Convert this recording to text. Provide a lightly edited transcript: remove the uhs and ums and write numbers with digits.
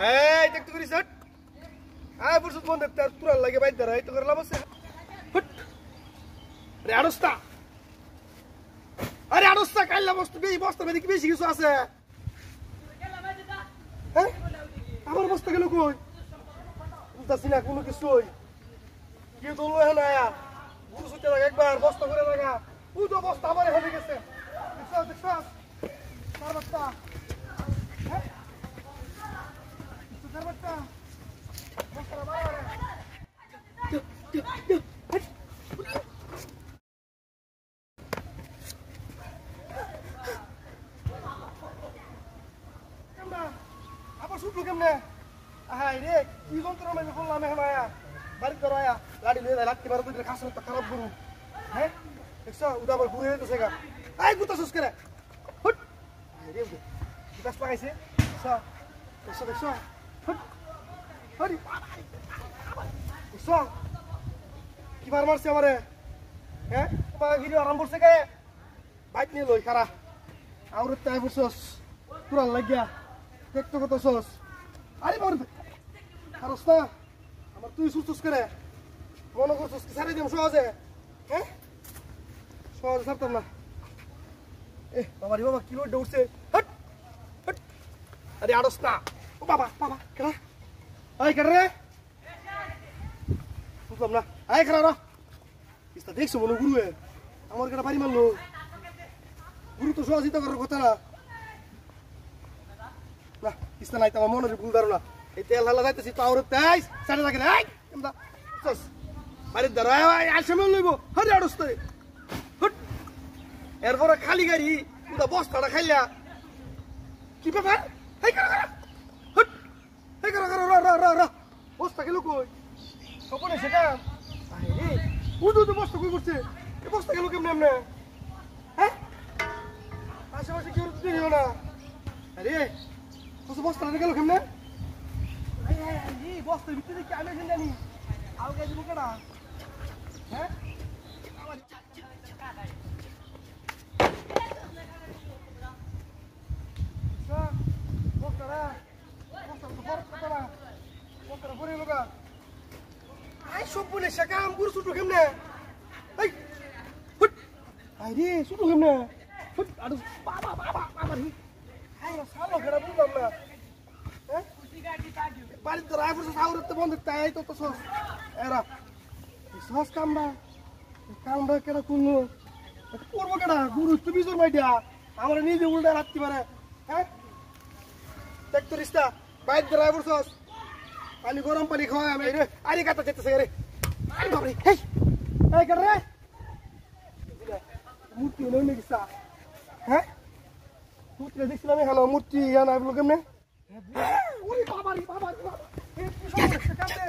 এই দেখ তো করিস হট আয় পরশুত বন্ধ তার তুরাল লাগে বাইর ধরা এই তো করে লাভ আছে হট আরে আড়স্তা কাইলা বস্তু বেশি বস্তা বেশি বেশি কিছু আছে হ্যাঁ আমার বস্তা গেল কই বুঝতাছি না কোনো কিছুই কি দল হয় না আয়া বুঝু সুতে লাগে একবার বস্তা করে লাগা পুরো বস্তা আমার হয়ে গেছে দেখছ চার বস্তা হ্যাঁ চার বস্তা বস্তা বাড়া আবার শুটলো কেমনে হাই রে কি যন্ত্রণা আমি বললাম হেমায়া বাড়ি তো রায়া গাড়ি নিয়ে যায় লাগতে পারে তো খাসা তো খারাপ করু হ্যাঁ দেখছো উদা আবার ঘুরে যেতেছে গা আই গুতা সুস করে হুট রে গাছ লাগাইছে দেখছো হুট হরি দেখছো কি বার মারছে আমারে হ্যাঁ ভিডিও আরাম করছে কে বাইক নিয়ে লই খারা আউরে তাই বসছস পুরা লাগিয়া দেখতো কত সস আরে বড় খারস না আমার তুই সুস্থ করে মনে করছিস কি সারি দিম সহজে হ্যাঁ সহজে ছাড়তাম না বাবা রে বাবা কি লোড উঠছে হট হট আরে আড়স না ও বাবা কেডা আই কেডা রে বুঝলাম না আই কেডা রা ইস্তা দেখছো মনে গুরু আমার কেডা বাড়ি মারলো গুরু তো সহজিত করার কথা না না ইস্তা নাই তো আমার মনে ভুল দাঁড়ো না এই তেল হালা যাইতেছি পাওয়ার তাই সাড়ে লাগে না কেমন আরে দাঁড়ায় আসামে লইব হরে আড়স্তে হট এরপরে খালি গাড়ি পুরো বস্তাটা খাইলা কি ব্যাপার হেই করা হট হেই করা রা বস্তা গেল কই সপনে সেটা আরে উদু বস্তা কই করছে এই বস্তা গেল কেমনে এমনে হ্যাঁ আশেপাশে কেউ দিও না আরে বস্তা গেল কেমনে বস্তার ভিতরে কি আমি জানি আলগা দিব কেডা হ্যাঁ সব বলে কাম গুরু ছুটো কেমনে আরে ছুটো কেমনে বাবা সালো খেলা বুঝলাম না বাড়ির তো রায় পড়ছে সাউরতে বন্ধ তাই তো সস এরা সস কামড়া কেডা করলো করবো কেডা গুরু তো বিজোর মাইডিয়া আমরা নিজে উল্টা রাখতে পারে হ্যাঁ দেখ তো রিস্তা বাইর তো রায় পড়ছস পানি গরম পানি খাওয়া আমি আরে কাটা যেতেছে রে আরে বাবা রে হেই এই কেডা রে মূর্তি হলো নাকি সা হ্যাঁ মূর্তি দেখছিলাম এখানে মূর্তি ইয়া না বলো কেমনে ওরে বাবা রে বাবা এই কি সমস্যা কামনে